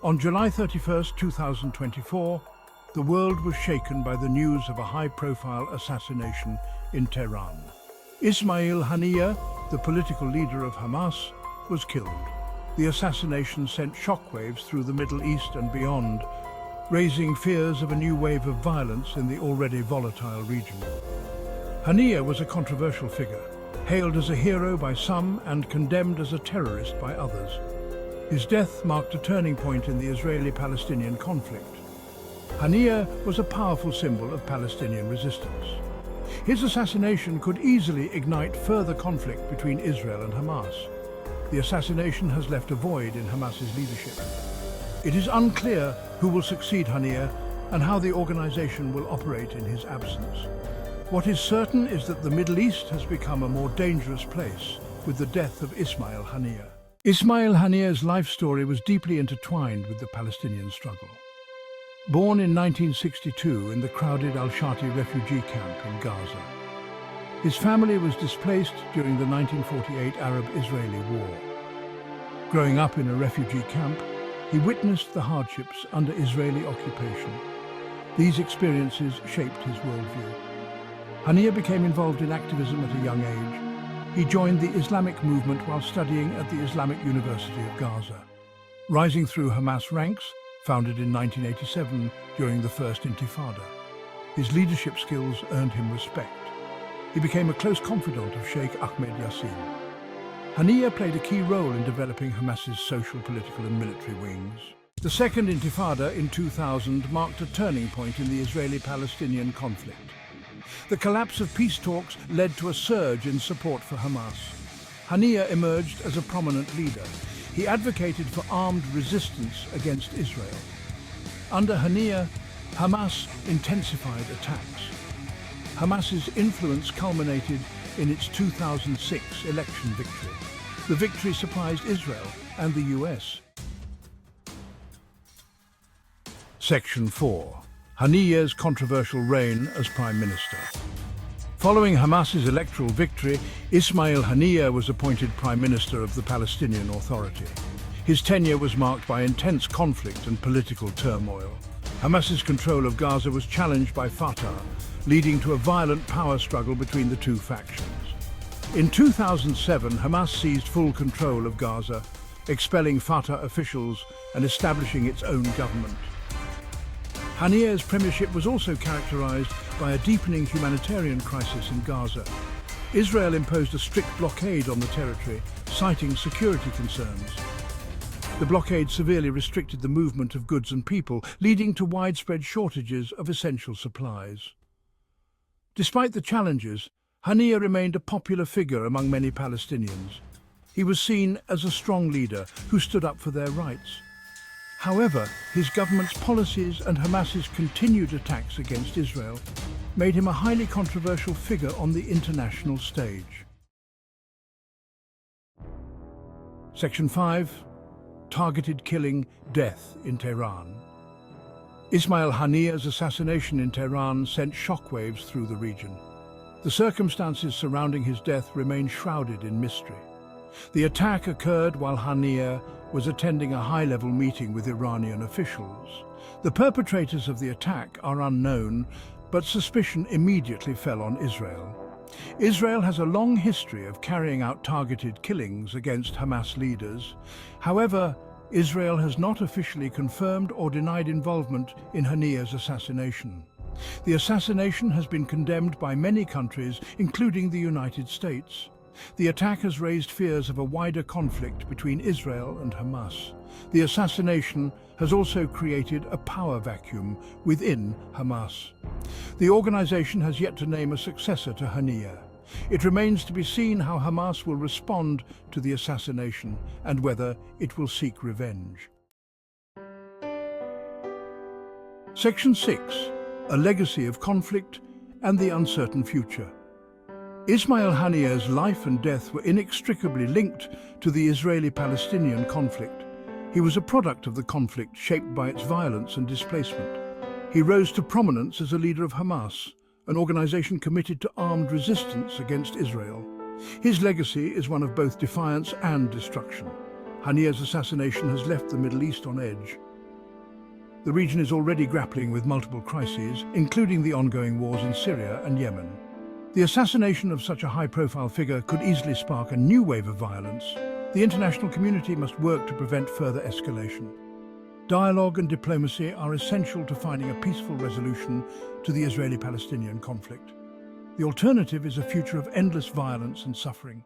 On July 31, 2024, the world was shaken by the news of a high-profile assassination in Tehran. Ismail Haniyeh, the political leader of Hamas, was killed. The assassination sent shockwaves through the Middle East and beyond, raising fears of a new wave of violence in the already volatile region. Haniyeh was a controversial figure, hailed as a hero by some and condemned as a terrorist by others. His death marked a turning point in the Israeli-Palestinian conflict. Haniyeh was a powerful symbol of Palestinian resistance. His assassination could easily ignite further conflict between Israel and Hamas. The assassination has left a void in Hamas's leadership. It is unclear who will succeed Haniyeh and how the organization will operate in his absence. What is certain is that the Middle East has become a more dangerous place with the death of Ismail Haniyeh. Ismail Haniyeh's life story was deeply intertwined with the Palestinian struggle. Born in 1962 in the crowded Al-Shati refugee camp in Gaza, his family was displaced during the 1948 Arab-Israeli War. Growing up in a refugee camp, he witnessed the hardships under Israeli occupation. These experiences shaped his worldview. Haniyeh became involved in activism at a young age. He joined the Islamic movement while studying at the Islamic University of Gaza. Rising through Hamas ranks, founded in 1987 during the first Intifada, his leadership skills earned him respect. He became a close confidant of Sheikh Ahmed Yassin. Haniyeh played a key role in developing Hamas's social, political and military wings. The Second Intifada in 2000 marked a turning point in the Israeli-Palestinian conflict. The collapse of peace talks led to a surge in support for Hamas. Haniyeh emerged as a prominent leader. He advocated for armed resistance against Israel. Under Haniyeh, Hamas intensified attacks. Hamas's influence culminated in its 2006 election victory. The victory surprised Israel and the US. Section 4. Haniyeh's controversial reign as Prime Minister. Following Hamas's electoral victory, Ismail Haniyeh was appointed Prime Minister of the Palestinian Authority. His tenure was marked by intense conflict and political turmoil. Hamas's control of Gaza was challenged by Fatah, leading to a violent power struggle between the two factions. In 2007, Hamas seized full control of Gaza, expelling Fatah officials and establishing its own government. Haniyeh's premiership was also characterized by a deepening humanitarian crisis in Gaza. Israel imposed a strict blockade on the territory, citing security concerns. The blockade severely restricted the movement of goods and people, leading to widespread shortages of essential supplies. Despite the challenges, Haniyeh remained a popular figure among many Palestinians. He was seen as a strong leader who stood up for their rights. However, his government's policies and Hamas's continued attacks against Israel made him a highly controversial figure on the international stage. Section 5. Targeted killing, death in Tehran. Ismail Haniyeh's assassination in Tehran sent shockwaves through the region. The circumstances surrounding his death remain shrouded in mystery. The attack occurred while Haniyeh was attending a high-level meeting with Iranian officials. The perpetrators of the attack are unknown, but suspicion immediately fell on Israel. Israel has a long history of carrying out targeted killings against Hamas leaders. However, Israel has not officially confirmed or denied involvement in Haniyeh's assassination. The assassination has been condemned by many countries, including the United States. The attack has raised fears of a wider conflict between Israel and Hamas. The assassination has also created a power vacuum within Hamas. The organization has yet to name a successor to Haniyeh. It remains to be seen how Hamas will respond to the assassination and whether it will seek revenge. Section 6. A legacy of conflict and the uncertain future. Ismail Haniyeh's life and death were inextricably linked to the Israeli-Palestinian conflict. He was a product of the conflict shaped by its violence and displacement. He rose to prominence as a leader of Hamas, an organization committed to armed resistance against Israel. His legacy is one of both defiance and destruction. Haniyeh's assassination has left the Middle East on edge. The region is already grappling with multiple crises, including the ongoing wars in Syria and Yemen. The assassination of such a high-profile figure could easily spark a new wave of violence. The international community must work to prevent further escalation. Dialogue and diplomacy are essential to finding a peaceful resolution to the Israeli-Palestinian conflict. The alternative is a future of endless violence and suffering.